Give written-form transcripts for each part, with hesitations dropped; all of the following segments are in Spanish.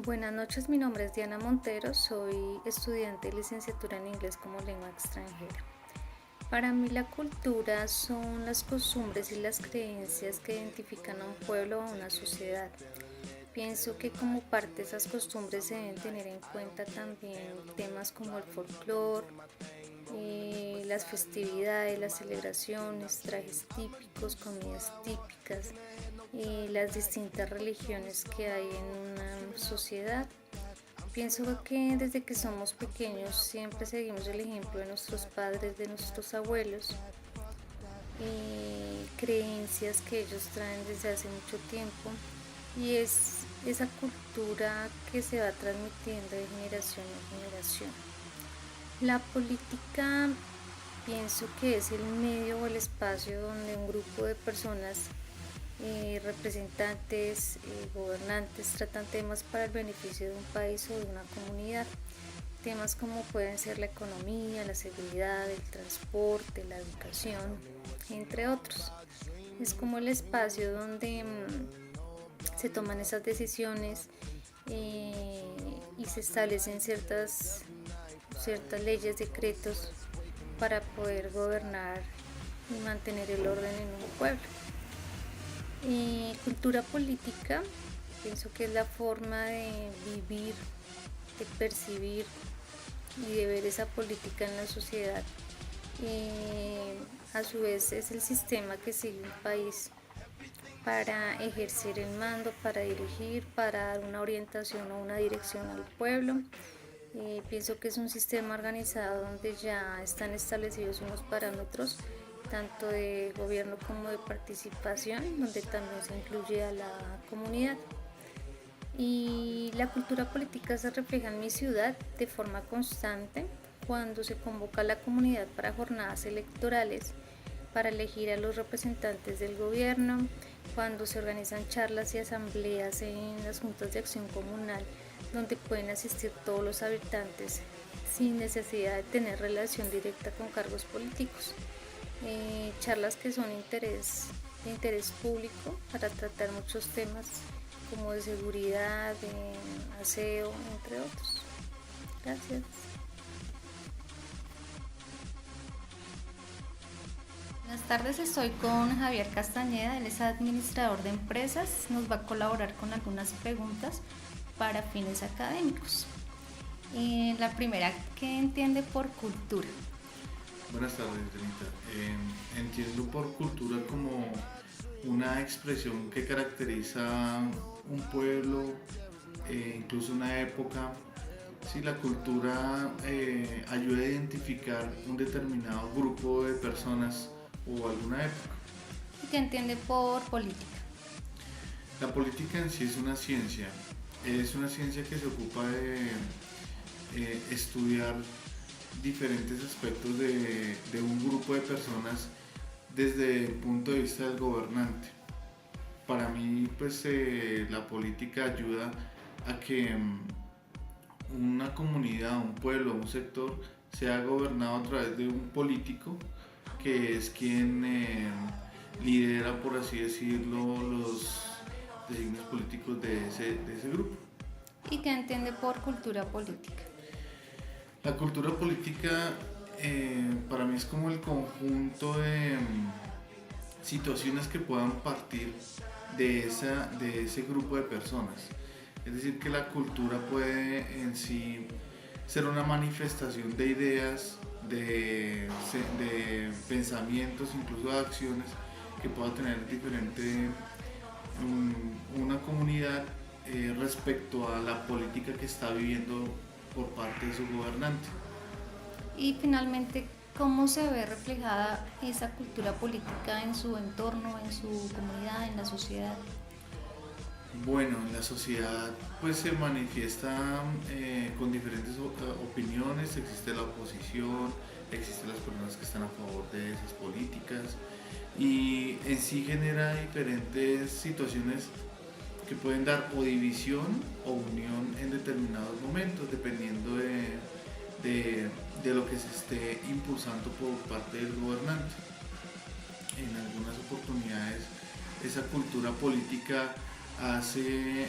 Buenas noches, mi nombre es Diana Montero, soy estudiante de licenciatura en inglés como lengua extranjera. Para mí la cultura son las costumbres y las creencias que identifican a un pueblo o a una sociedad. Pienso que como parte de esas costumbres se deben tener en cuenta también temas como el folclore, las festividades, las celebraciones, trajes típicos, comidas típicas, las distintas religiones que hay en una sociedad. Pienso que desde que somos pequeños siempre seguimos el ejemplo de nuestros padres, de nuestros abuelos, creencias que ellos traen desde hace mucho tiempo y es esa cultura que se va transmitiendo de generación en generación. La política pienso que es el medio o el espacio donde un grupo de personas, representantes, gobernantes, tratan temas para el beneficio de un país o de una comunidad. Temas como pueden ser la economía, la seguridad, el transporte, la educación, entre otros. Es como el espacio donde se toman esas decisiones y se establecen ciertas leyes, decretos para poder gobernar y mantener el orden en un pueblo. Cultura política, pienso que es la forma de vivir, de percibir y de ver esa política en la sociedad. A su vez es el sistema que sigue un país para ejercer el mando, para dirigir, para dar una orientación o una dirección al pueblo. Pienso que es un sistema organizado donde ya están establecidos unos parámetros tanto de gobierno como de participación, donde también se incluye a la comunidad. Y la cultura política se refleja en mi ciudad de forma constante cuando se convoca a la comunidad para jornadas electorales, para elegir a los representantes del gobierno, cuando se organizan charlas y asambleas en las juntas de acción comunal, donde pueden asistir todos los habitantes sin necesidad de tener relación directa con cargos políticos. Charlas que son de interés público para tratar muchos temas como de seguridad, de aseo, entre otros. Gracias. Buenas tardes, estoy con Javier Castañeda, él es administrador de empresas, nos va a colaborar con algunas preguntas para fines académicos. La primera, ¿qué entiende por cultura? Buenas tardes, Denita. Entiendo por cultura como una expresión que caracteriza un pueblo, incluso una época. Si la cultura ayuda a identificar un determinado grupo de personas o alguna época. ¿Y qué entiende por política? La política en sí es una ciencia que se ocupa de estudiar diferentes aspectos de un grupo de personas desde el punto de vista del gobernante. Para mí, pues la política ayuda a que una comunidad, un pueblo, un sector sea gobernado a través de un político que es quien lidera, por así decirlo, los designios políticos de ese grupo. ¿Y qué entiende por cultura política? La cultura política para mí es como el conjunto de situaciones que puedan partir de ese grupo de personas. Es decir, que la cultura puede en sí ser una manifestación de ideas, de pensamientos, incluso de acciones que pueda tener una comunidad respecto a la política que está viviendo por parte de su gobernante. Y finalmente, ¿cómo se ve reflejada esa cultura política en su entorno, en su comunidad, en la sociedad? Bueno, en la sociedad pues se manifiesta con diferentes opiniones, existe la oposición, existen las personas que están a favor de esas políticas y en sí genera diferentes situaciones que pueden dar o división o unión en determinados momentos dependiendo de lo que se esté impulsando por parte del gobernante. En algunas oportunidades esa cultura política hace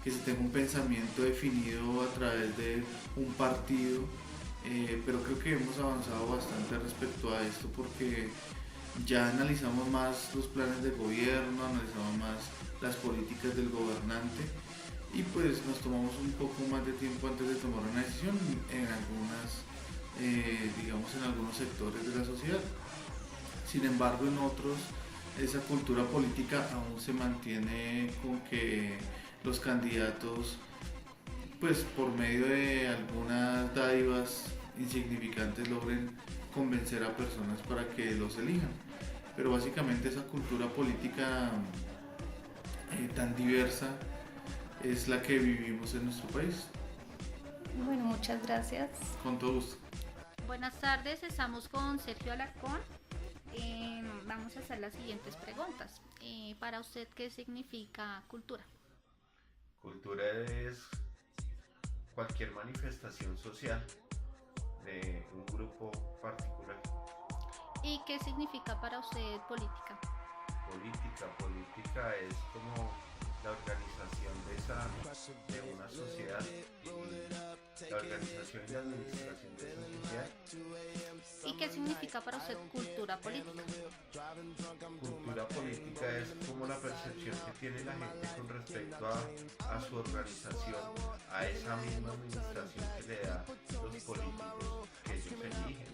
que se tenga un pensamiento definido a través de un partido, pero creo que hemos avanzado bastante respecto a esto porque ya analizamos más los planes de gobierno, analizamos más las políticas del gobernante y pues nos tomamos un poco más de tiempo antes de tomar una decisión en algunos sectores de la sociedad. Sin embargo, en otros esa cultura política aún se mantiene con que los candidatos, pues por medio de algunas dádivas insignificantes, logren convencer a personas para que los elijan. Pero básicamente esa cultura política tan diversa es la que vivimos en nuestro país. Bueno, muchas gracias. Con todo gusto. Buenas tardes, estamos con Sergio Alarcón. Vamos a hacer las siguientes preguntas. Para usted, ¿qué significa cultura? Cultura es cualquier manifestación social de un grupo particular. ¿Y qué significa para usted política? Política es como la organización de una sociedad, y la organización y la administración de esa sociedad. ¿Y qué significa para usted cultura política? Cultura política es como la percepción que tiene la gente con respecto a su organización, a esa misma administración que le da los políticos que ellos eligen.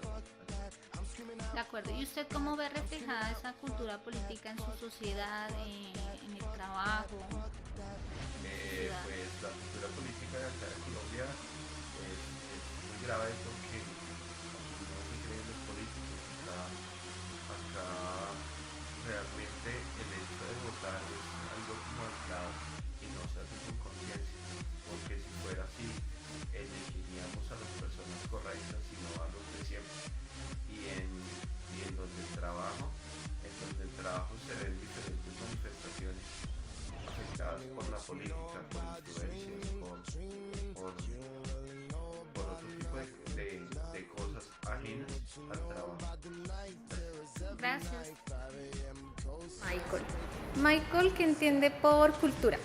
De acuerdo. ¿Y usted cómo ve reflejada esa cultura política en su sociedad, en el trabajo? Pues la cultura política de acá de Colombia es muy grave porque no se creen los políticos. Acá realmente el hecho de votar es algo como aislado y no se hace con conciencia, porque si fuera así elegiríamos a las personas correctas y no a los de siempre. Y en donde el trabajo se ven diferentes manifestaciones afectadas por la política, por influencias, por otro tipo de cosas ajenas al trabajo. Gracias. Michael, ¿qué entiende por cultura?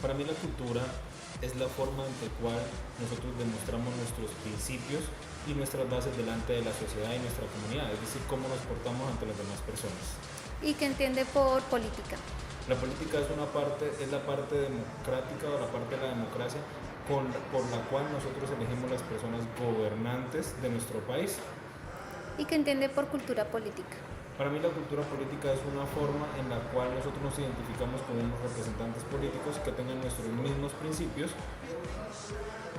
Para mí la cultura es la forma en la cual nosotros demostramos nuestros principios y nuestras bases delante de la sociedad y nuestra comunidad, es decir, cómo nos portamos ante las demás personas. ¿Y qué entiende por política? La política es la parte democrática o la parte de la democracia por la cual nosotros elegimos las personas gobernantes de nuestro país. ¿Y qué entiende por cultura política? Para mí la cultura política es una forma en la cual nosotros nos identificamos como unos representantes políticos que tengan nuestros mismos principios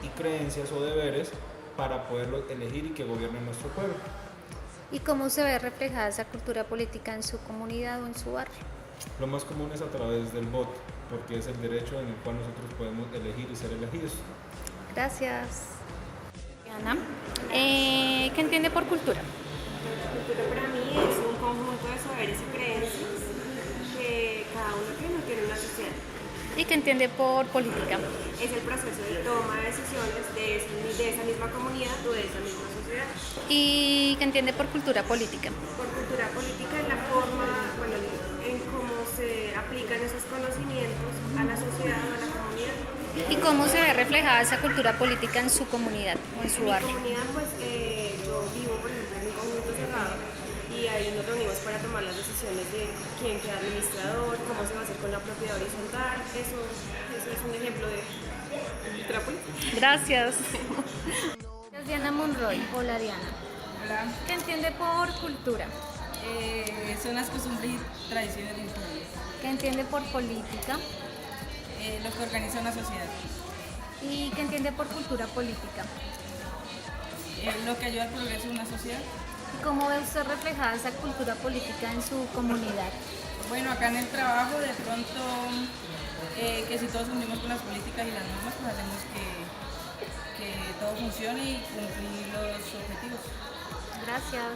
y creencias o deberes para poderlos elegir y que gobiernen nuestro pueblo. ¿Y cómo se ve reflejada esa cultura política en su comunidad o en su barrio? Lo más común es a través del voto, porque es el derecho en el cual nosotros podemos elegir y ser elegidos. Gracias. Ana, ¿qué entiende por cultura? Cultura para mí es un conjunto de saberes y creencias que cada uno tiene una sociedad. ¿Y qué entiende por política? Es el proceso de toma de decisiones de esa misma comunidad o de esa misma sociedad. ¿Y qué entiende por cultura política? Por cultura política es la forma, en cómo se aplican esos conocimientos a la sociedad o a la comunidad. ¿Y cómo se ve reflejada esa cultura política en su comunidad o en su barrio? En mi comunidad, pues yo vivo, por ejemplo, en un conjunto cerrado y ahí nos reunimos para tomar las decisiones de quién queda administrador, cómo se va a hacer con la propiedad horizontal. Eso es un ejemplo de cultura política. Gracias. Diana Monroy. Hola Diana. Hola. ¿Qué entiende por cultura? Son las costumbres y tradiciones de un pueblo. ¿Qué entiende por política? Lo que organiza una sociedad. ¿Y qué entiende por cultura política? Lo que ayuda al progreso de una sociedad. ¿Y cómo ve usted reflejada esa cultura política en su comunidad? Bueno, acá en el trabajo de pronto que si todos unimos con las políticas y las normas, pues hacemos que todo funcione y cumplir los objetivos. Gracias.